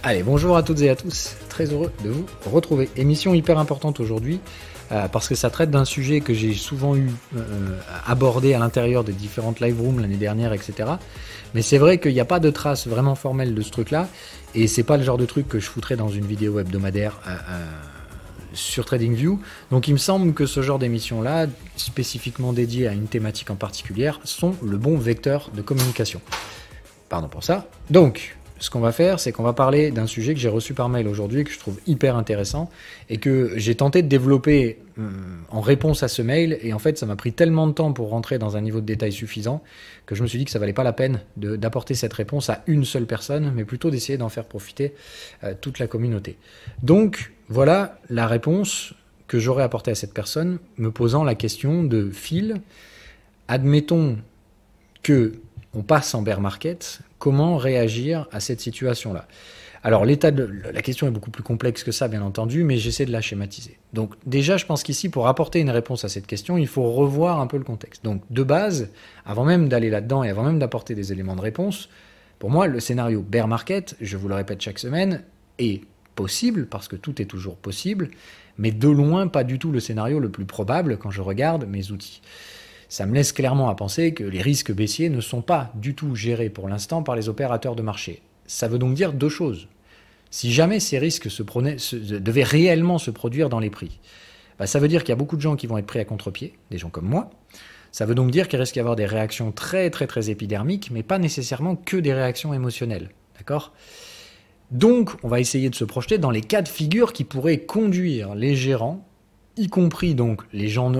Allez, bonjour à toutes et à tous, très heureux de vous retrouver. Émission hyper importante aujourd'hui, parce que ça traite d'un sujet que j'ai souvent eu abordé à l'intérieur des différentes live rooms l'année dernière, etc. Mais c'est vrai qu'il n'y a pas de trace vraiment formelle de ce truc-là, et c'est pas le genre de truc que je foutrais dans une vidéo hebdomadaire sur TradingView. Donc il me semble que ce genre d'émissions-là, spécifiquement dédiées à une thématique en particulier, sont le bon vecteur de communication. Pardon pour ça. Donc, ce qu'on va faire, c'est qu'on va parler d'un sujet que j'ai reçu par mail aujourd'hui, que je trouve hyper intéressant, et que j'ai tenté de développer en réponse à ce mail, et en fait ça m'a pris tellement de temps pour rentrer dans un niveau de détail suffisant, que je me suis dit que ça valait pas la peine d'apporter cette réponse à une seule personne, mais plutôt d'essayer d'en faire profiter toute la communauté. Donc, voilà la réponse que j'aurais apportée à cette personne, me posant la question de Phil, admettons que on passe en bear market, comment réagir à cette situation-là? Alors, la question est beaucoup plus complexe que ça, bien entendu, mais j'essaie de la schématiser. Donc, déjà, je pense qu'ici, pour apporter une réponse à cette question, il faut revoir un peu le contexte. Donc, de base, avant même d'aller là-dedans et avant même d'apporter des éléments de réponse, pour moi, le scénario bear market, je vous le répète chaque semaine, est possible, parce que tout est toujours possible, mais de loin, pas du tout le scénario le plus probable quand je regarde mes outils. Ça me laisse clairement à penser que les risques baissiers ne sont pas du tout gérés pour l'instant par les opérateurs de marché. Ça veut donc dire deux choses. Si jamais ces risques devaient réellement se produire dans les prix, ça veut dire qu'il y a beaucoup de gens qui vont être pris à contre-pied, des gens comme moi. Ça veut donc dire qu'il risque d'y avoir des réactions très très très épidermiques, mais pas nécessairement que des réactions émotionnelles. D'accord ? Donc, on va essayer de se projeter dans les cas de figure qui pourraient conduire les gérants, y compris donc les gens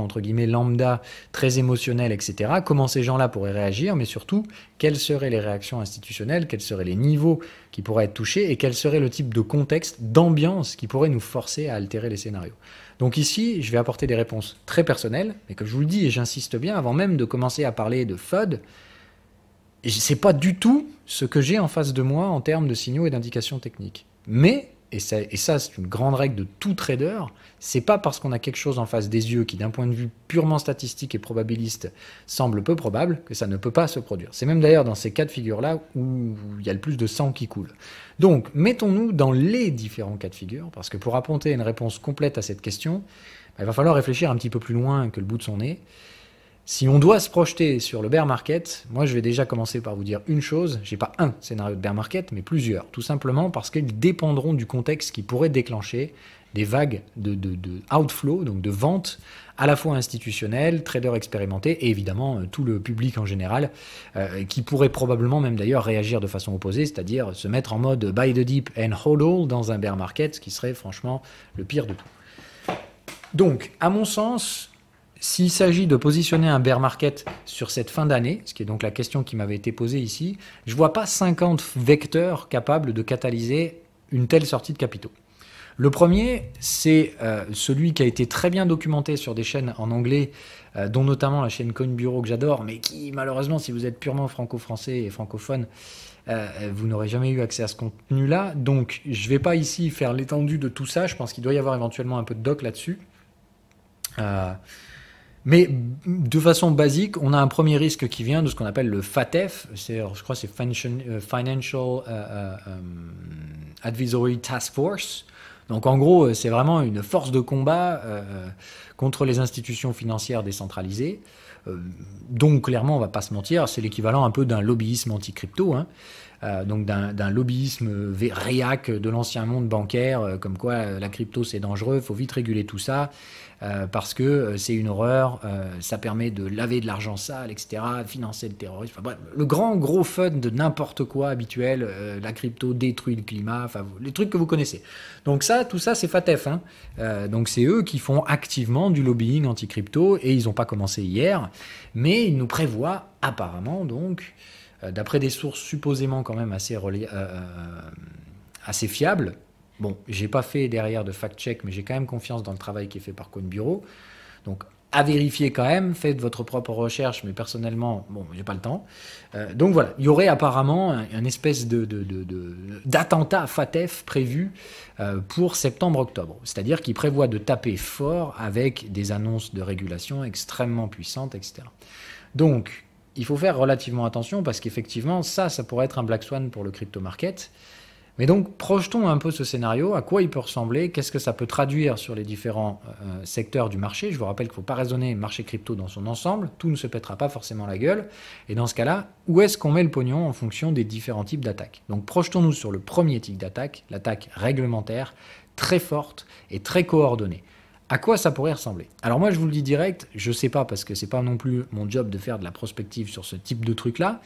entre guillemets lambda, très émotionnels, etc. Comment ces gens-là pourraient réagir, mais surtout, quelles seraient les réactions institutionnelles, quels seraient les niveaux qui pourraient être touchés, et quel serait le type de contexte, d'ambiance qui pourrait nous forcer à altérer les scénarios. Donc ici, je vais apporter des réponses très personnelles, mais comme je vous le dis, et j'insiste bien, avant même de commencer à parler de FUD, c'est pas du tout ce que j'ai en face de moi en termes de signaux et d'indications techniques. Mais et ça, c'est une grande règle de tout trader, c'est pas parce qu'on a quelque chose en face des yeux qui, d'un point de vue purement statistique et probabiliste, semble peu probable, que ça ne peut pas se produire. C'est même d'ailleurs dans ces cas de figure-là où il y a le plus de sang qui coule. Donc, mettons-nous dans les différents cas de figure, parce que pour apporter une réponse complète à cette question, il va falloir réfléchir un petit peu plus loin que le bout de son nez. Si on doit se projeter sur le bear market, moi je vais déjà commencer par vous dire une chose, j'ai pas un scénario de bear market, mais plusieurs, tout simplement parce qu'ils dépendront du contexte qui pourrait déclencher des vagues de outflow, donc de vente, à la fois institutionnelles, traders expérimentés, et évidemment tout le public en général, qui pourrait probablement même d'ailleurs réagir de façon opposée, c'est-à-dire se mettre en mode buy the dip and hodl dans un bear market, ce qui serait franchement le pire de tout. Donc, à mon sens, s'il s'agit de positionner un bear market sur cette fin d'année, ce qui est donc la question qui m'avait été posée ici, je ne vois pas 50 vecteurs capables de catalyser une telle sortie de capitaux. Le premier, c'est celui qui a été très bien documenté sur des chaînes en anglais, dont notamment la chaîne Coin Bureau que j'adore, mais qui malheureusement, si vous êtes purement franco-français et francophone, vous n'aurez jamais eu accès à ce contenu-là. Donc je ne vais pas ici faire l'étendue de tout ça, je pense qu'il doit y avoir éventuellement un peu de doc là-dessus. Mais de façon basique, on a un premier risque qui vient de ce qu'on appelle le FATF, je crois que c'est Financial Advisory Task Force. Donc en gros, c'est vraiment une force de combat contre les institutions financières décentralisées. Donc clairement, on ne va pas se mentir, c'est l'équivalent un peu d'un lobbyisme anti-crypto, hein. Donc d'un lobbyisme réac de l'ancien monde bancaire, comme quoi la crypto c'est dangereux, il faut vite réguler tout ça, parce que c'est une horreur, ça permet de laver de l'argent sale, etc., financer le terrorisme, enfin bref, le gros fun de n'importe quoi habituel, la crypto détruit le climat, enfin les trucs que vous connaissez. Donc tout ça c'est FATF, hein. Donc c'est eux qui font activement du lobbying anti-crypto, et ils n'ont pas commencé hier, mais ils nous prévoient apparemment donc, d'après des sources supposément quand même assez fiables. Bon, j'ai pas fait derrière de fact-check, mais j'ai quand même confiance dans le travail qui est fait par Coin Bureau. Donc, à vérifier quand même, faites votre propre recherche, mais personnellement, bon, j'ai pas le temps. Donc voilà, il y aurait apparemment un espèce d'attentat FATF prévu pour septembre-octobre. C'est-à-dire qu'il prévoit de taper fort avec des annonces de régulation extrêmement puissantes, etc. Donc, il faut faire relativement attention parce qu'effectivement, ça pourrait être un black swan pour le crypto market. Mais donc, projetons un peu ce scénario, à quoi il peut ressembler, qu'est-ce que ça peut traduire sur les différents secteurs du marché. Je vous rappelle qu'il ne faut pas raisonner le marché crypto dans son ensemble, tout ne se pètera pas forcément la gueule. Et dans ce cas-là, où est-ce qu'on met le pognon en fonction des différents types d'attaques? Donc, projetons-nous sur le premier type d'attaque, l'attaque réglementaire, très forte et très coordonnée. À quoi ça pourrait ressembler? Alors moi, je vous le dis direct, je ne sais pas parce que c'est pas non plus mon job de faire de la prospective sur ce type de truc-là,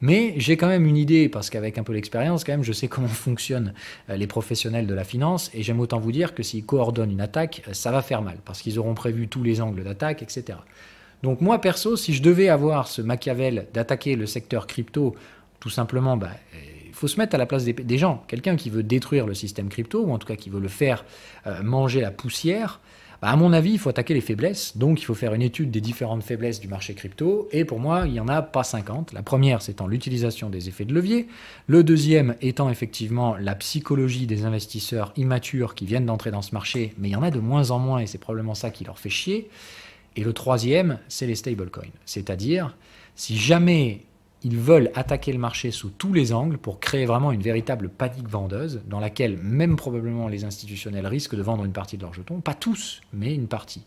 mais j'ai quand même une idée parce qu'avec un peu d'expérience, quand même, je sais comment fonctionnent les professionnels de la finance et j'aime autant vous dire que s'ils coordonnent une attaque, ça va faire mal parce qu'ils auront prévu tous les angles d'attaque, etc. Donc moi, perso, si je devais avoir ce Machiavel d'attaquer le secteur crypto, tout simplement, il faut se mettre à la place des gens. Quelqu'un qui veut détruire le système crypto, ou en tout cas qui veut le faire manger la poussière, à mon avis, il faut attaquer les faiblesses. Donc, il faut faire une étude des différentes faiblesses du marché crypto. Et pour moi, il n'y en a pas 50. La première, c'est en l'utilisation des effets de levier. Le deuxième étant effectivement la psychologie des investisseurs immatures qui viennent d'entrer dans ce marché. Mais il y en a de moins en moins et c'est probablement ça qui leur fait chier. Et le troisième, c'est les stablecoins. C'est-à-dire, si jamais ils veulent attaquer le marché sous tous les angles pour créer vraiment une véritable panique vendeuse dans laquelle même probablement les institutionnels risquent de vendre une partie de leurs jetons, pas tous, mais une partie.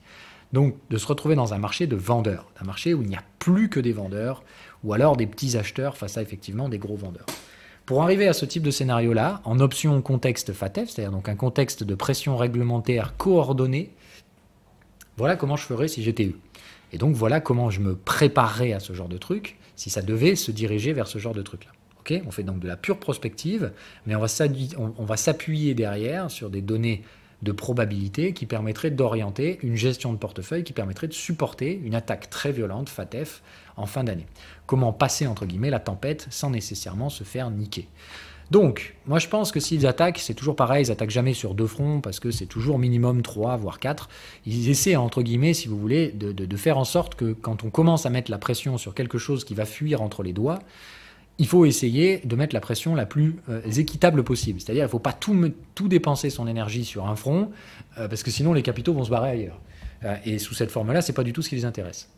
Donc de se retrouver dans un marché de vendeurs, un marché où il n'y a plus que des vendeurs ou alors des petits acheteurs face à effectivement des gros vendeurs. Pour arriver à ce type de scénario-là, en option contexte FATF, c'est-à-dire donc un contexte de pression réglementaire coordonnée, voilà comment je ferais si j'étais eux. Et donc voilà comment je me préparerais à ce genre de truc si ça devait se diriger vers ce genre de truc-là. Okay, on fait donc de la pure prospective, mais on va s'appuyer derrière sur des données de probabilité qui permettraient d'orienter une gestion de portefeuille, qui permettrait de supporter une attaque très violente, FATF, en fin d'année. Comment passer, entre guillemets, la tempête sans nécessairement se faire niquer. Donc, moi je pense que s'ils attaquent, c'est toujours pareil, ils n'attaquent jamais sur deux fronts parce que c'est toujours minimum 3, voire 4. Ils essaient, entre guillemets, si vous voulez, de faire en sorte que quand on commence à mettre la pression sur quelque chose qui va fuir entre les doigts, il faut essayer de mettre la pression la plus équitable possible. C'est-à-dire qu'il ne faut pas tout dépenser son énergie sur un front parce que sinon les capitaux vont se barrer ailleurs. Et sous cette forme-là, ce n'est pas du tout ce qui les intéresse.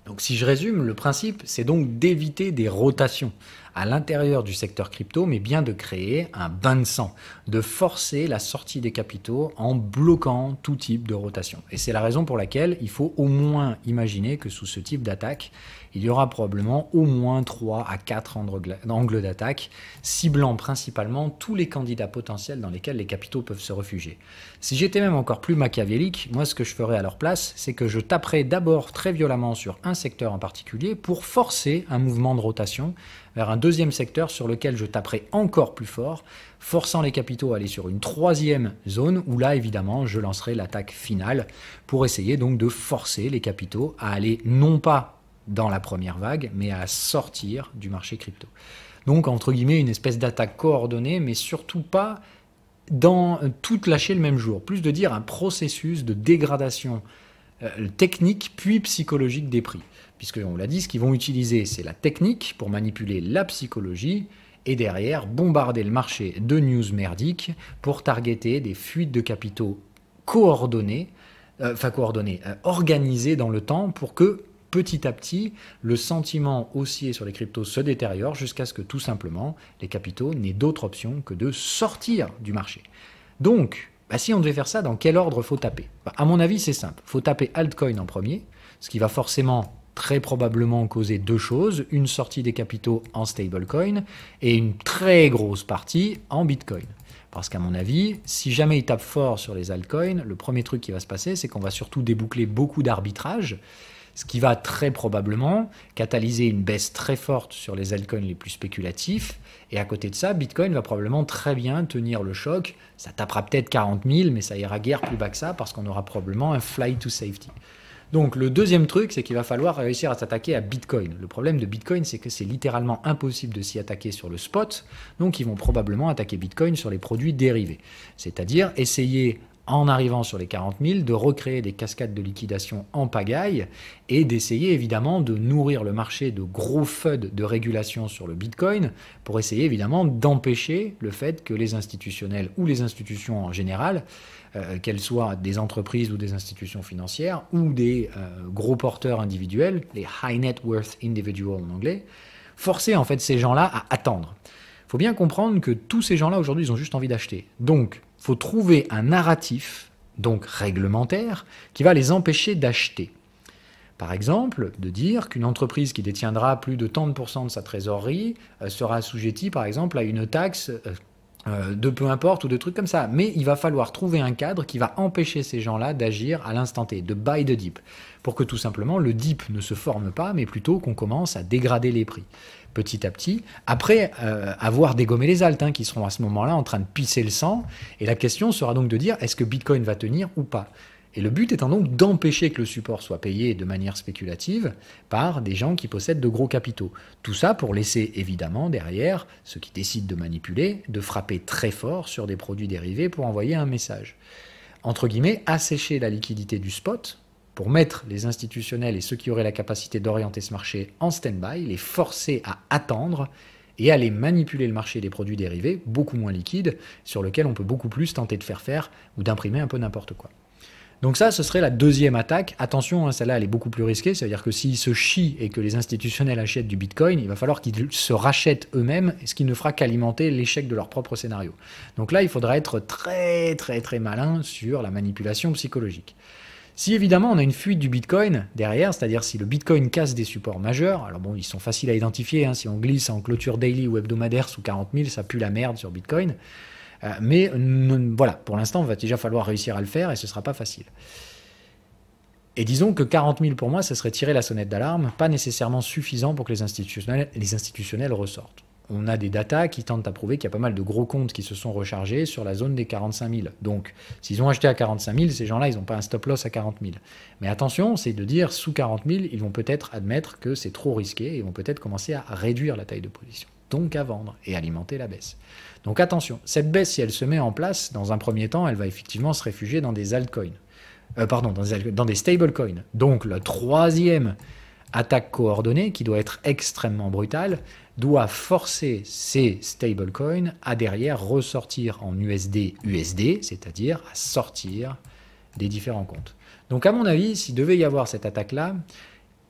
Donc si je résume, le principe, c'est donc d'éviter des rotations à l'intérieur du secteur crypto, mais bien de créer un bain de sang, de forcer la sortie des capitaux en bloquant tout type de rotation. Et c'est la raison pour laquelle il faut au moins imaginer que sous ce type d'attaque, il y aura probablement au moins 3 à 4 angles d'attaque, ciblant principalement tous les candidats potentiels dans lesquels les capitaux peuvent se réfugier. Si j'étais même encore plus machiavélique, moi ce que je ferais à leur place, c'est que je taperais d'abord très violemment sur un secteur en particulier pour forcer un mouvement de rotation vers un deuxième secteur sur lequel je taperai encore plus fort, forçant les capitaux à aller sur une troisième zone où là, évidemment, je lancerai l'attaque finale pour essayer donc de forcer les capitaux à aller non pas dans la première vague, mais à sortir du marché crypto. Donc, entre guillemets, une espèce d'attaque coordonnée, mais surtout pas dans tout lâcher le même jour. Plus de dire un processus de dégradation technique puis psychologique des prix. Puisqu'on l'a dit, ce qu'ils vont utiliser, c'est la technique pour manipuler la psychologie et derrière bombarder le marché de news merdiques pour targeter des fuites de capitaux organisées dans le temps pour que petit à petit, le sentiment haussier sur les cryptos se détériore jusqu'à ce que tout simplement les capitaux n'aient d'autre option que de sortir du marché. Donc, si on devait faire ça, dans quel ordre faut taper? À mon avis, c'est simple. Il faut taper altcoin en premier, ce qui va forcément très probablement causer deux choses, une sortie des capitaux en stablecoin et une très grosse partie en bitcoin. Parce qu'à mon avis, si jamais ils tapent fort sur les altcoins, le premier truc qui va se passer, c'est qu'on va surtout déboucler beaucoup d'arbitrage, ce qui va très probablement catalyser une baisse très forte sur les altcoins les plus spéculatifs. Et à côté de ça, Bitcoin va probablement très bien tenir le choc. Ça tapera peut-être 40 000, mais ça ira guère plus bas que ça parce qu'on aura probablement un flight to safety. Donc le deuxième truc, c'est qu'il va falloir réussir à s'attaquer à Bitcoin. Le problème de Bitcoin, c'est que c'est littéralement impossible de s'y attaquer sur le spot. Donc ils vont probablement attaquer Bitcoin sur les produits dérivés. C'est-à-dire essayer, en arrivant sur les 40 000, de recréer des cascades de liquidation en pagaille et d'essayer évidemment de nourrir le marché de gros FUD de régulation sur le Bitcoin pour essayer évidemment d'empêcher le fait que les institutionnels ou les institutions en général, qu'elles soient des entreprises ou des institutions financières ou des gros porteurs individuels, les high net worth individuals en anglais, forcer en fait ces gens-là à attendre. faut bien comprendre que tous ces gens-là, aujourd'hui, ils ont juste envie d'acheter. Donc, il faut trouver un narratif, donc réglementaire, qui va les empêcher d'acheter. Par exemple, de dire qu'une entreprise qui détiendra plus de tant de pourcents de sa trésorerie sera assujettie, par exemple, à une taxe de peu importe ou de trucs comme ça. Mais il va falloir trouver un cadre qui va empêcher ces gens-là d'agir à l'instant T, de buy the dip, pour que tout simplement le dip ne se forme pas, mais plutôt qu'on commence à dégrader les prix petit à petit, après avoir dégommé les altes, qui seront à ce moment-là en train de pisser le sang. Et la question sera donc de dire, est-ce que Bitcoin va tenir ou pas ? Et le but étant donc d'empêcher que le support soit payé de manière spéculative par des gens qui possèdent de gros capitaux. Tout ça pour laisser évidemment derrière ceux qui décident de manipuler, de frapper très fort sur des produits dérivés pour envoyer un message. Entre guillemets, assécher la liquidité du spot pour mettre les institutionnels et ceux qui auraient la capacité d'orienter ce marché en stand-by, les forcer à attendre et à aller manipuler le marché des produits dérivés, beaucoup moins liquides, sur lequel on peut beaucoup plus tenter de faire ou d'imprimer un peu n'importe quoi. Donc ça, ce serait la deuxième attaque. Attention, celle-là, elle est beaucoup plus risquée. C'est-à-dire que s'ils se chient et que les institutionnels achètent du Bitcoin, il va falloir qu'ils se rachètent eux-mêmes, ce qui ne fera qu'alimenter l'échec de leur propre scénario. Donc là, il faudra être très, très, très malin sur la manipulation psychologique. Si évidemment on a une fuite du Bitcoin derrière, c'est-à-dire si le Bitcoin casse des supports majeurs, alors bon, ils sont faciles à identifier, si on glisse en clôture daily ou hebdomadaire sous 40 000, ça pue la merde sur Bitcoin. Mais voilà, pour l'instant, il va déjà falloir réussir à le faire et ce ne sera pas facile. Et disons que 40 000 pour moi, ça serait tirer la sonnette d'alarme, pas nécessairement suffisant pour que les institutionnels ressortent. On a des datas qui tentent à prouver qu'il y a pas mal de gros comptes qui se sont rechargés sur la zone des 45 000. Donc, s'ils ont acheté à 45 000, ces gens-là, ils n'ont pas un stop loss à 40 000. Mais attention, c'est de dire sous 40 000, ils vont peut-être admettre que c'est trop risqué et ils vont peut-être commencer à réduire la taille de position. Donc à vendre et alimenter la baisse. Donc attention, cette baisse, si elle se met en place, dans un premier temps, elle va effectivement se réfugier dans des altcoins. Dans des stablecoins. Donc la troisième attaque coordonnée, qui doit être extrêmement brutale, doit forcer ces stablecoins à derrière ressortir en USD, c'est-à-dire à sortir des différents comptes. Donc à mon avis, s'il devait y avoir cette attaque-là,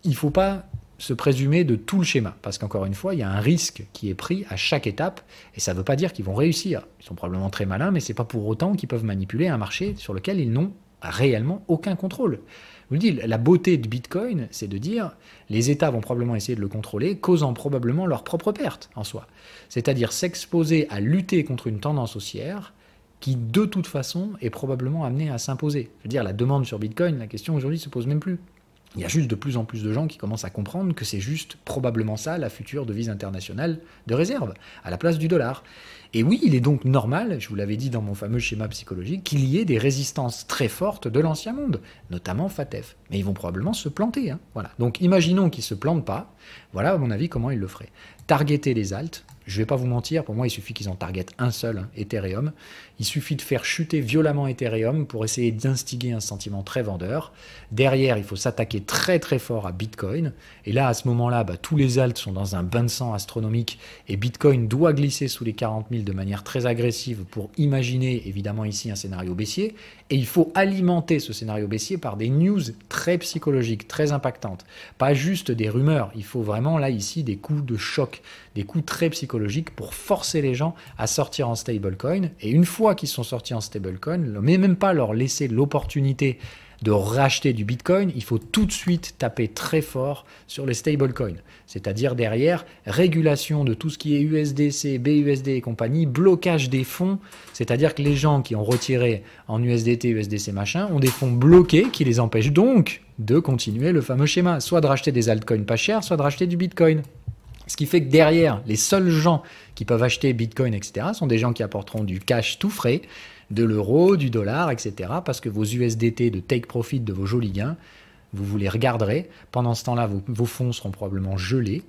il ne faut pas se présumer de tout le schéma, parce qu'encore une fois, il y a un risque qui est pris à chaque étape, et ça ne veut pas dire qu'ils vont réussir. Ils sont probablement très malins, mais ce n'est pas pour autant qu'ils peuvent manipuler un marché sur lequel ils n'ont réellement aucun contrôle. Je vous le dis, la beauté de Bitcoin, c'est de dire, les États vont probablement essayer de le contrôler, causant probablement leur propre perte en soi. C'est-à-dire s'exposer à lutter contre une tendance haussière qui, de toute façon, est probablement amenée à s'imposer. Je veux dire, la demande sur Bitcoin, la question aujourd'hui ne se pose même plus. Il y a juste de plus en plus de gens qui commencent à comprendre que c'est juste probablement ça la future devise internationale de réserve, à la place du dollar. Et oui, il est donc normal, je vous l'avais dit dans mon fameux schéma psychologique, qu'il y ait des résistances très fortes de l'ancien monde, notamment FATF. Mais ils vont probablement se planter. Voilà. Donc imaginons qu'ils ne se plantent pas. Voilà, à mon avis, comment ils le feraient. Targeter les alts. Je ne vais pas vous mentir, pour moi, il suffit qu'ils en targetent un seul, Ethereum. Il suffit de faire chuter violemment Ethereum pour essayer d'instiguer un sentiment très vendeur. Derrière, il faut s'attaquer très très fort à Bitcoin. Et là, à ce moment-là, tous les alts sont dans un bain de sang astronomique et Bitcoin doit glisser sous les 40 000 de manière très agressive pour imaginer, évidemment ici, un scénario baissier. Et il faut alimenter ce scénario baissier par des news très psychologiques, très impactantes. Pas juste des rumeurs, il faut vraiment, là, ici, des coups de choc, des coups très psychologiques pour forcer les gens à sortir en stablecoin. Et une fois qu'ils sont sortis en stablecoin, mais même pas leur laisser l'opportunité de racheter du Bitcoin, il faut tout de suite taper très fort sur les stablecoins. C'est-à-dire derrière, régulation de tout ce qui est USDC, BUSD et compagnie, blocage des fonds, c'est-à-dire que les gens qui ont retiré en USDT, USDC machin, ont des fonds bloqués qui les empêchent donc de continuer le fameux schéma, soit de racheter des altcoins pas chers, soit de racheter du Bitcoin. Ce qui fait que derrière, les seuls gens qui peuvent acheter Bitcoin, etc., sont des gens qui apporteront du cash tout frais, de l'euro, du dollar, etc., parce que vos USDT de take profit de vos jolis gains, vous les regarderez. Pendant ce temps-là, vos fonds seront probablement gelés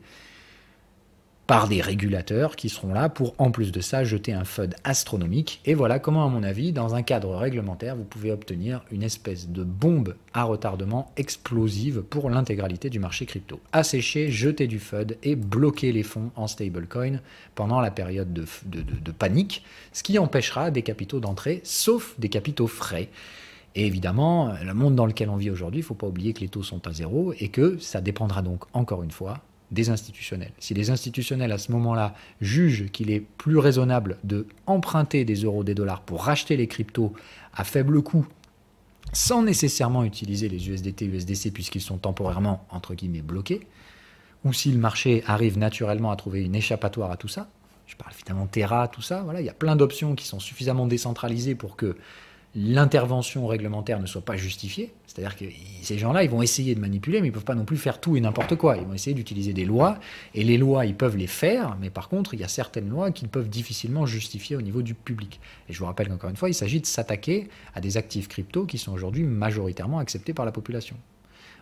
par des régulateurs qui seront là pour, en plus de ça, jeter un FUD astronomique. Et voilà comment, à mon avis, dans un cadre réglementaire, vous pouvez obtenir une espèce de bombe à retardement explosive pour l'intégralité du marché crypto. Assécher, jeter du FUD et bloquer les fonds en stablecoin pendant la période de panique, ce qui empêchera des capitaux d'entrer, sauf des capitaux frais. Et évidemment, le monde dans lequel on vit aujourd'hui, il ne faut pas oublier que les taux sont à zéro et que ça dépendra donc, encore une fois, des institutionnels. Si les institutionnels, à ce moment-là, jugent qu'il est plus raisonnable de emprunter des euros, des dollars pour racheter les cryptos à faible coût, sans nécessairement utiliser les USDT, USDC, puisqu'ils sont temporairement, entre guillemets, bloqués, ou si le marché arrive naturellement à trouver une échappatoire à tout ça, je parle évidemment Terra, tout ça, voilà, il y a plein d'options qui sont suffisamment décentralisées pour que l'intervention réglementaire ne soit pas justifiée. C'est-à-dire que ces gens-là, ils vont essayer de manipuler, mais ils ne peuvent pas non plus faire tout et n'importe quoi. Ils vont essayer d'utiliser des lois, et les lois, ils peuvent les faire, mais par contre, il y a certaines lois qu'ils peuvent difficilement justifier au niveau du public. Et je vous rappelle qu'encore une fois, il s'agit de s'attaquer à des actifs crypto qui sont aujourd'hui majoritairement acceptés par la population.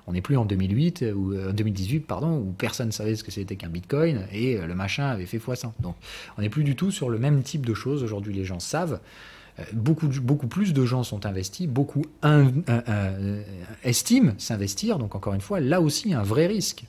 On n'est plus en 2008 ou 2018, pardon, où personne ne savait ce que c'était qu'un bitcoin et le machin avait fait x100. Donc on n'est plus du tout sur le même type de choses. Aujourd'hui, les gens savent. Beaucoup plus de gens sont investis, beaucoup estiment s'investir. Donc encore une fois, là aussi, un vrai risque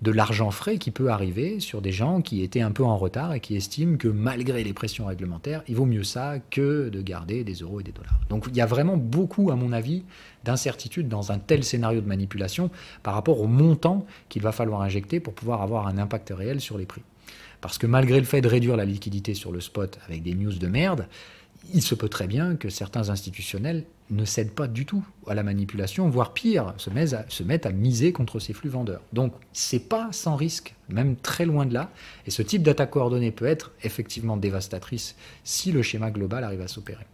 de l'argent frais qui peut arriver sur des gens qui étaient un peu en retard et qui estiment que malgré les pressions réglementaires, il vaut mieux ça que de garder des euros et des dollars. Donc il y a vraiment beaucoup, à mon avis, d'incertitudes dans un tel scénario de manipulation par rapport au montant qu'il va falloir injecter pour pouvoir avoir un impact réel sur les prix. Parce que malgré le fait de réduire la liquidité sur le spot avec des news de merde, il se peut très bien que certains institutionnels ne cèdent pas du tout à la manipulation, voire pire, se mettent à miser contre ces flux vendeurs. Donc, c'est pas sans risque, même très loin de là. Et ce type d'attaque coordonnée peut être effectivement dévastatrice si le schéma global arrive à s'opérer.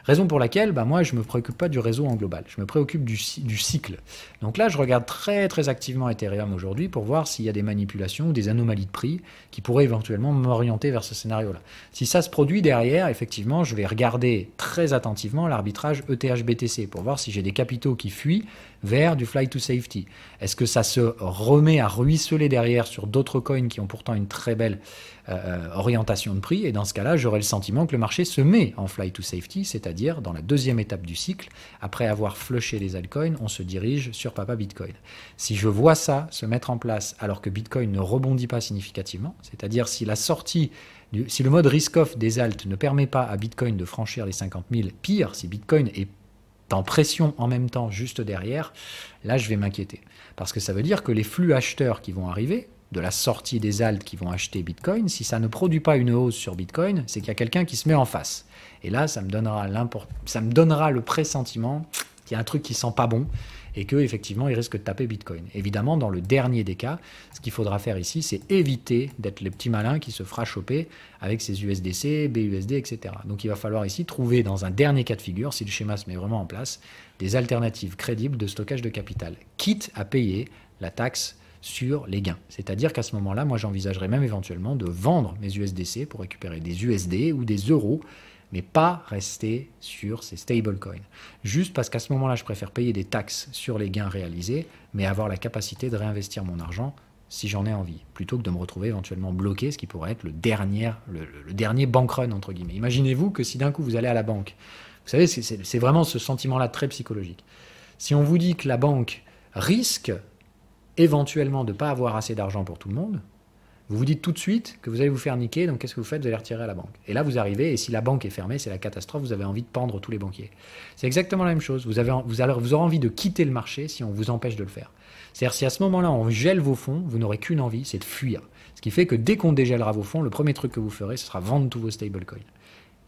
Raison pour laquelle, moi, je ne me préoccupe pas du réseau en global. Je me préoccupe du cycle. Donc là, je regarde très, très activement Ethereum aujourd'hui pour voir s'il y a des manipulations ou des anomalies de prix qui pourraient éventuellement m'orienter vers ce scénario-là. Si ça se produit derrière, effectivement, je vais regarder très attentivement l'arbitrage ETH-BTC pour voir si j'ai des capitaux qui fuient vers du flight to safety. Est-ce que ça se remet à ruisseler derrière sur d'autres coins qui ont pourtant une très belle orientation de prix? Et dans ce cas-là, j'aurai le sentiment que le marché se met en flight to safety, c'est-à-dire dans la deuxième étape du cycle, après avoir flushé les altcoins, on se dirige sur Papa Bitcoin. Si je vois ça se mettre en place alors que Bitcoin ne rebondit pas significativement, c'est-à-dire si la sortie si le mode risk-off des alts ne permet pas à Bitcoin de franchir les 50 000, pire, si Bitcoin est en pression en même temps juste derrière, là je vais m'inquiéter. Parce que ça veut dire que les flux acheteurs qui vont arriver, de la sortie des alts qui vont acheter Bitcoin, si ça ne produit pas une hausse sur Bitcoin, c'est qu'il y a quelqu'un qui se met en face. Et là, ça me donnera le pressentiment qu'il y a un truc qui sent pas bon et qu'effectivement, il risque de taper Bitcoin. Évidemment, dans le dernier des cas, ce qu'il faudra faire ici, c'est éviter d'être les petits malins qui se fera choper avec ses USDC, BUSD, etc. Donc il va falloir ici trouver, dans un dernier cas de figure, si le schéma se met vraiment en place, des alternatives crédibles de stockage de capital, quitte à payer la taxe sur les gains. C'est-à-dire qu'à ce moment-là, moi j'envisagerais même éventuellement de vendre mes USDC pour récupérer des USD ou des euros, mais pas rester sur ces stablecoins. Juste parce qu'à ce moment-là, je préfère payer des taxes sur les gains réalisés, mais avoir la capacité de réinvestir mon argent si j'en ai envie, plutôt que de me retrouver éventuellement bloqué, ce qui pourrait être le dernier bank run, entre guillemets. Imaginez-vous que si d'un coup vous allez à la banque, vous savez, c'est vraiment ce sentiment-là très psychologique. Si on vous dit que la banque risque éventuellement de ne pas avoir assez d'argent pour tout le monde, vous vous dites tout de suite que vous allez vous faire niquer, donc qu'est-ce que vous faites? Vous allez retirer à la banque. Et là, vous arrivez, et si la banque est fermée, c'est la catastrophe, vous avez envie de pendre tous les banquiers. C'est exactement la même chose. Vous aurez envie de quitter le marché si on vous empêche de le faire. C'est-à-dire, si à ce moment-là, on gèle vos fonds, vous n'aurez qu'une envie, c'est de fuir. Ce qui fait que dès qu'on dégèlera vos fonds, le premier truc que vous ferez, ce sera vendre tous vos stablecoins.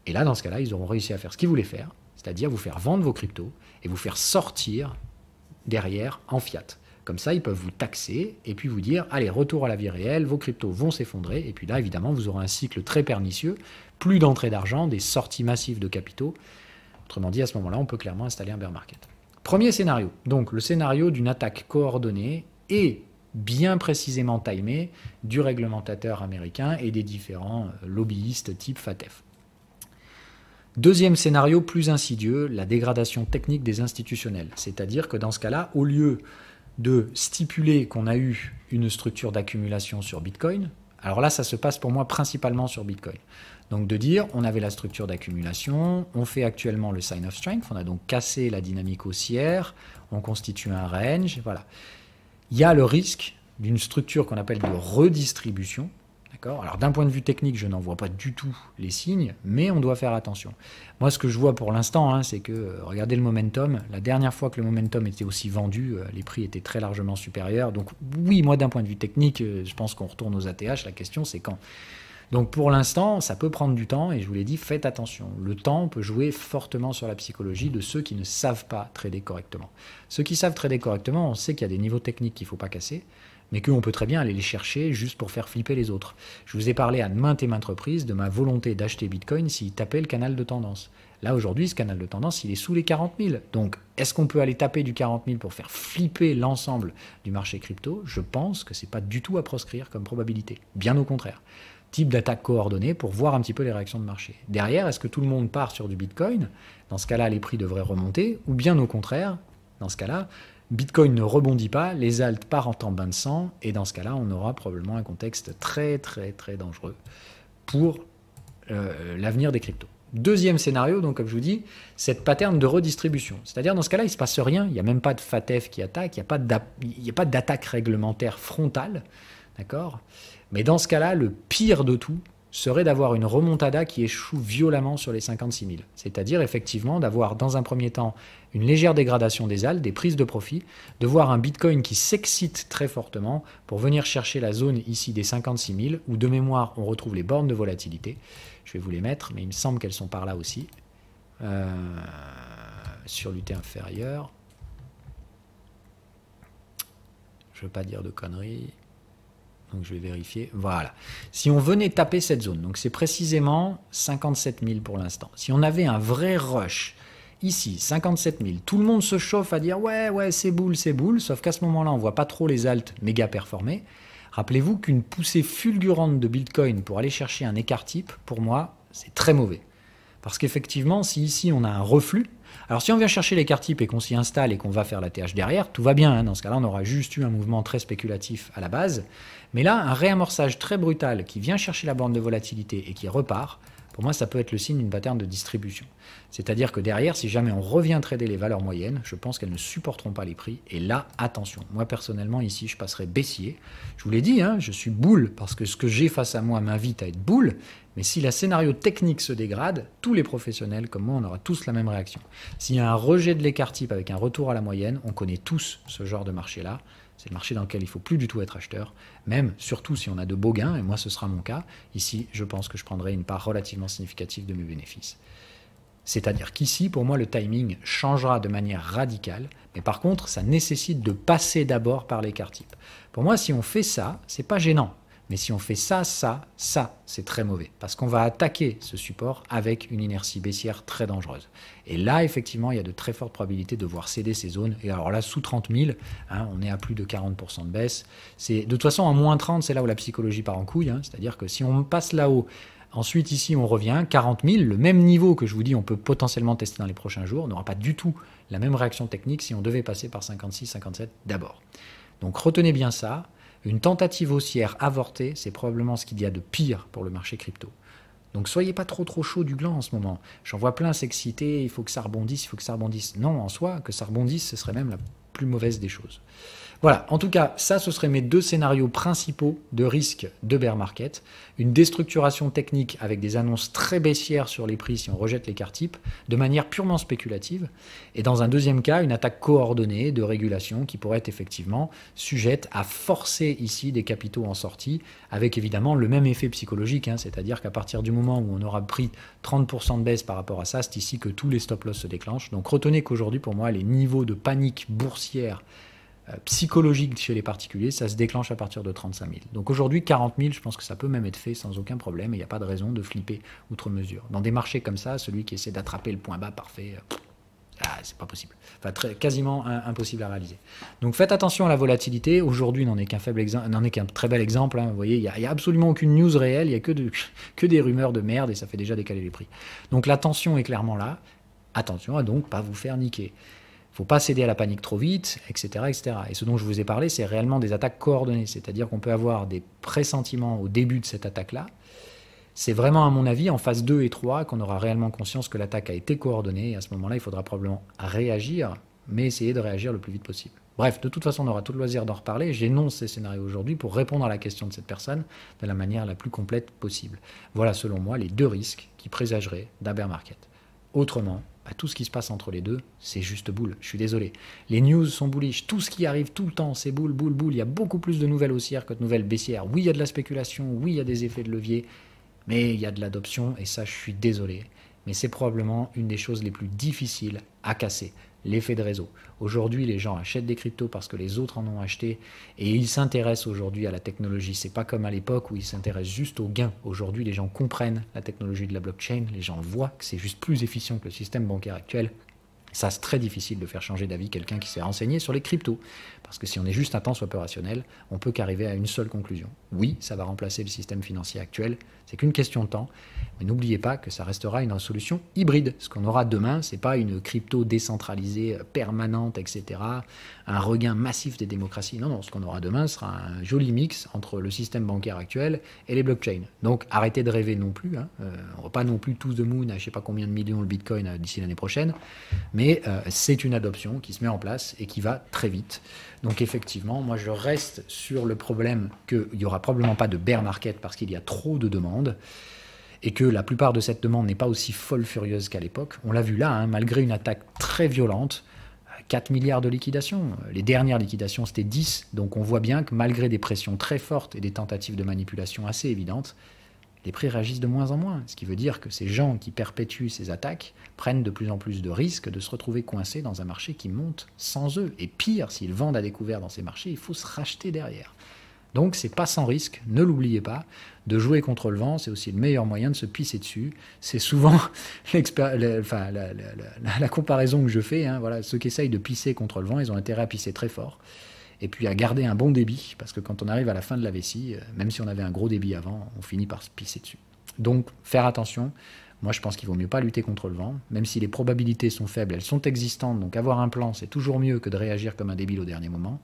Et là, dans ce cas-là, ils auront réussi à faire ce qu'ils voulaient faire, c'est-à-dire vous faire vendre vos cryptos et vous faire sortir derrière en fiat. Comme ça, ils peuvent vous taxer et puis vous dire, allez, retour à la vie réelle, vos cryptos vont s'effondrer. Et puis là, évidemment, vous aurez un cycle très pernicieux, plus d'entrée d'argent, des sorties massives de capitaux. Autrement dit, à ce moment-là, on peut clairement installer un bear market. Premier scénario, donc le scénario d'une attaque coordonnée et bien précisément timée du réglementateur américain et des différents lobbyistes type FATF. Deuxième scénario plus insidieux, la dégradation technique des institutionnels. C'est-à-dire que dans ce cas-là, au lieu de stipuler qu'on a eu une structure d'accumulation sur Bitcoin, alors là, ça se passe pour moi principalement sur Bitcoin. Donc de dire, on avait la structure d'accumulation, on fait actuellement le sign of strength, on a donc cassé la dynamique haussière, on constitue un range, voilà. Il y a le risque d'une structure qu'on appelle de redistribution, Alors d'un point de vue technique, je n'en vois pas du tout les signes, mais on doit faire attention. Moi, ce que je vois pour l'instant, hein, c'est que, regardez le momentum, la dernière fois que le momentum était aussi vendu, les prix étaient très largement supérieurs. Donc oui, moi d'un point de vue technique, je pense qu'on retourne aux ATH, la question c'est quand. Donc pour l'instant, ça peut prendre du temps, et je vous l'ai dit, faites attention. Le temps peut jouer fortement sur la psychologie de ceux qui ne savent pas trader correctement. Ceux qui savent trader correctement, on sait qu'il y a des niveaux techniques qu'il ne faut pas casser, mais qu'on peut très bien aller les chercher juste pour faire flipper les autres. Je vous ai parlé à maintes et maintes reprises de ma volonté d'acheter Bitcoin s'il tapait le canal de tendance. Là, aujourd'hui, ce canal de tendance, il est sous les 40 000. Donc, est-ce qu'on peut aller taper du 40 000 pour faire flipper l'ensemble du marché crypto? Je pense que ce n'est pas du tout à proscrire comme probabilité. Bien au contraire. Type d'attaque coordonnée pour voir un petit peu les réactions de marché. Derrière, est-ce que tout le monde part sur du Bitcoin? Dans ce cas-là, les prix devraient remonter. Ou bien au contraire, dans ce cas-là, Bitcoin ne rebondit pas, les alts partent en bain de sang, et dans ce cas-là, on aura probablement un contexte très très très dangereux pour l'avenir des cryptos. Deuxième scénario, donc comme je vous dis, cette pattern de redistribution. C'est-à-dire dans ce cas-là, il ne se passe rien, il n'y a même pas de FATF qui attaque, il n'y a pas d'attaque réglementaire frontale, d'accord? Mais dans ce cas-là, le pire de tout serait d'avoir une remontada qui échoue violemment sur les 56 000. C'est-à-dire effectivement d'avoir dans un premier temps une légère dégradation des ALT, des prises de profit, de voir un Bitcoin qui s'excite très fortement pour venir chercher la zone ici des 56 000, où de mémoire on retrouve les bornes de volatilité. Je vais vous les mettre, mais il me semble qu'elles sont par là aussi. Sur l'UT inférieur. Je ne veux pas dire de conneries. Donc je vais vérifier. Voilà. Si on venait taper cette zone, donc c'est précisément 57 000 pour l'instant. Si on avait un vrai rush, ici, 57 000, tout le monde se chauffe à dire ouais, c'est boule, sauf qu'à ce moment-là, on ne voit pas trop les alts méga performer. Rappelez-vous qu'une poussée fulgurante de Bitcoin pour aller chercher un écart type, pour moi, c'est très mauvais. Parce qu'effectivement, si ici on a un reflux, alors si on vient chercher l'écart type et qu'on s'y installe et qu'on va faire la TH derrière, tout va bien. Hein. Dans ce cas-là, on aura juste eu un mouvement très spéculatif à la base. Mais là, un réamorçage très brutal qui vient chercher la borne de volatilité et qui repart, pour moi, ça peut être le signe d'une pattern de distribution. C'est-à-dire que derrière, si jamais on revient trader les valeurs moyennes, je pense qu'elles ne supporteront pas les prix. Et là, attention. Moi, personnellement, ici, je passerai baissier. Je vous l'ai dit, hein, je suis boule parce que ce que j'ai face à moi m'invite à être boule. Mais si le scénario technique se dégrade, tous les professionnels comme moi, on aura tous la même réaction. S'il y a un rejet de l'écart type avec un retour à la moyenne, on connaît tous ce genre de marché-là. C'est le marché dans lequel il ne faut plus du tout être acheteur, même surtout si on a de beaux gains, et moi ce sera mon cas. Ici, je pense que je prendrai une part relativement significative de mes bénéfices. C'est-à-dire qu'ici, pour moi, le timing changera de manière radicale, mais par contre, ça nécessite de passer d'abord par l'écart type. Pour moi, si on fait ça, c'est pas gênant. Mais si on fait ça, c'est très mauvais. Parce qu'on va attaquer ce support avec une inertie baissière très dangereuse. Et là, effectivement, il y a de très fortes probabilités de voir céder ces zones. Et alors là, sous 30 000, hein, on est à plus de 40% de baisse. De toute façon, en moins 30, c'est là où la psychologie part en couille. Hein. C'est-à-dire que si on passe là-haut, ensuite ici, on revient, 40 000, le même niveau que je vous dis, on peut potentiellement tester dans les prochains jours. On n'aura pas du tout la même réaction technique si on devait passer par 56, 57 d'abord. Donc retenez bien ça. Une tentative haussière avortée, c'est probablement ce qu'il y a de pire pour le marché crypto. Donc soyez pas trop chaud du gland en ce moment. J'en vois plein s'exciter, il faut que ça rebondisse, Non, en soi, que ça rebondisse, ce serait même la plus mauvaise des choses. Voilà, en tout cas, ça, ce seraient mes deux scénarios principaux de risque de bear market. Une déstructuration technique avec des annonces très baissières sur les prix si on rejette l'écart type, de manière purement spéculative. Et dans un deuxième cas, une attaque coordonnée de régulation qui pourrait être effectivement sujette à forcer ici des capitaux en sortie, avec évidemment le même effet psychologique, hein, c'est-à-dire qu'à partir du moment où on aura pris 30% de baisse par rapport à ça, c'est ici que tous les stop-loss se déclenchent. Donc retenez qu'aujourd'hui, pour moi, les niveaux de panique boursière psychologique chez les particuliers, ça se déclenche à partir de 35 000. Donc aujourd'hui, 40 000, je pense que ça peut même être fait sans aucun problème et il n'y a pas de raison de flipper outre mesure. Dans des marchés comme ça, celui qui essaie d'attraper le point bas parfait, c'est pas possible. Enfin, quasiment impossible à réaliser. Donc faites attention à la volatilité. Aujourd'hui, n'en est qu'un très bel exemple. Hein. Vous voyez, il n'y a absolument aucune news réelle, il n'y a que des rumeurs de merde et ça fait déjà décaler les prix. Donc la tension est clairement là. Attention à donc pas vous faire niquer. Il ne faut pas céder à la panique trop vite, etc., etc. Et ce dont je vous ai parlé, c'est réellement des attaques coordonnées. C'est-à-dire qu'on peut avoir des pressentiments au début de cette attaque-là. C'est vraiment, à mon avis, en phase 2 et 3 qu'on aura réellement conscience que l'attaque a été coordonnée. Et à ce moment-là, il faudra probablement réagir, mais essayer de réagir le plus vite possible. Bref, de toute façon, on aura tout le loisir d'en reparler. J'énonce ces scénarios aujourd'hui pour répondre à la question de cette personne de la manière la plus complète possible. Voilà, selon moi, les deux risques qui présageraient d'un bear market. Autrement, tout ce qui se passe entre les deux, c'est juste boule. Je suis désolé. Les news sont bullish. Tout ce qui arrive tout le temps, c'est boule, boule, boule. Il y a beaucoup plus de nouvelles haussières que de nouvelles baissières. Oui, il y a de la spéculation. Oui, il y a des effets de levier. Mais il y a de l'adoption. Et ça, je suis désolé. Mais c'est probablement une des choses les plus difficiles à casser. L'effet de réseau. Aujourd'hui, les gens achètent des cryptos parce que les autres en ont acheté et ils s'intéressent aujourd'hui à la technologie. C'est pas comme à l'époque où ils s'intéressent juste aux gains. Aujourd'hui, les gens comprennent la technologie de la blockchain, les gens voient que c'est juste plus efficient que le système bancaire actuel. Ça, c'est très difficile de faire changer d'avis quelqu'un qui s'est renseigné sur les cryptos. Parce que si on est juste un temps soit peu rationnel, on peut qu'arriver à une seule conclusion. Oui, ça va remplacer le système financier actuel, c'est qu'une question de temps. Mais n'oubliez pas que ça restera une solution hybride. Ce qu'on aura demain, c'est pas une crypto décentralisée permanente, etc. Un regain massif des démocraties. Non, non, ce qu'on aura demain sera un joli mix entre le système bancaire actuel et les blockchains. Donc arrêtez de rêver non plus. On va pas non plus tous de moon à je sais pas combien de millions le bitcoin d'ici l'année prochaine. Mais c'est une adoption qui se met en place et qui va très vite. Donc effectivement, moi je reste sur le problème qu'il n'y aura probablement pas de bear market parce qu'il y a trop de demandes et que la plupart de cette demande n'est pas aussi folle furieuse qu'à l'époque. On l'a vu là, malgré une attaque très violente, 4 milliards de liquidations. Les dernières liquidations, c'était 10. Donc on voit bien que malgré des pressions très fortes et des tentatives de manipulation assez évidentes, les prix réagissent de moins en moins. Ce qui veut dire que ces gens qui perpétuent ces attaques prennent de plus en plus de risques de se retrouver coincés dans un marché qui monte sans eux. Et pire, s'ils vendent à découvert dans ces marchés, il faut se racheter derrière. Donc c'est pas sans risque, ne l'oubliez pas. De jouer contre le vent, c'est aussi le meilleur moyen de se pisser dessus. C'est souvent la comparaison que je fais. Voilà, ceux qui essayent de pisser contre le vent, ils ont intérêt à pisser très fort. Et puis à garder un bon débit, parce que quand on arrive à la fin de la vessie, même si on avait un gros débit avant, on finit par se pisser dessus. Donc faire attention, moi je pense qu'il vaut mieux pas lutter contre le vent, même si les probabilités sont faibles, elles sont existantes, donc avoir un plan c'est toujours mieux que de réagir comme un débile au dernier moment.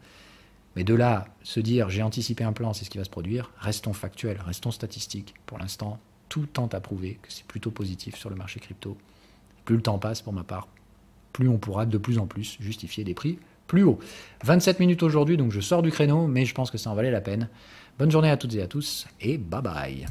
Mais de là, se dire j'ai anticipé un plan, c'est ce qui va se produire, restons factuels, restons statistiques. Pour l'instant, tout tente à prouver que c'est plutôt positif sur le marché crypto. Plus le temps passe pour ma part, plus on pourra de plus en plus justifier des prix plus haut. 27 minutes aujourd'hui, donc je sors du créneau, mais je pense que ça en valait la peine. Bonne journée à toutes et à tous, et bye bye.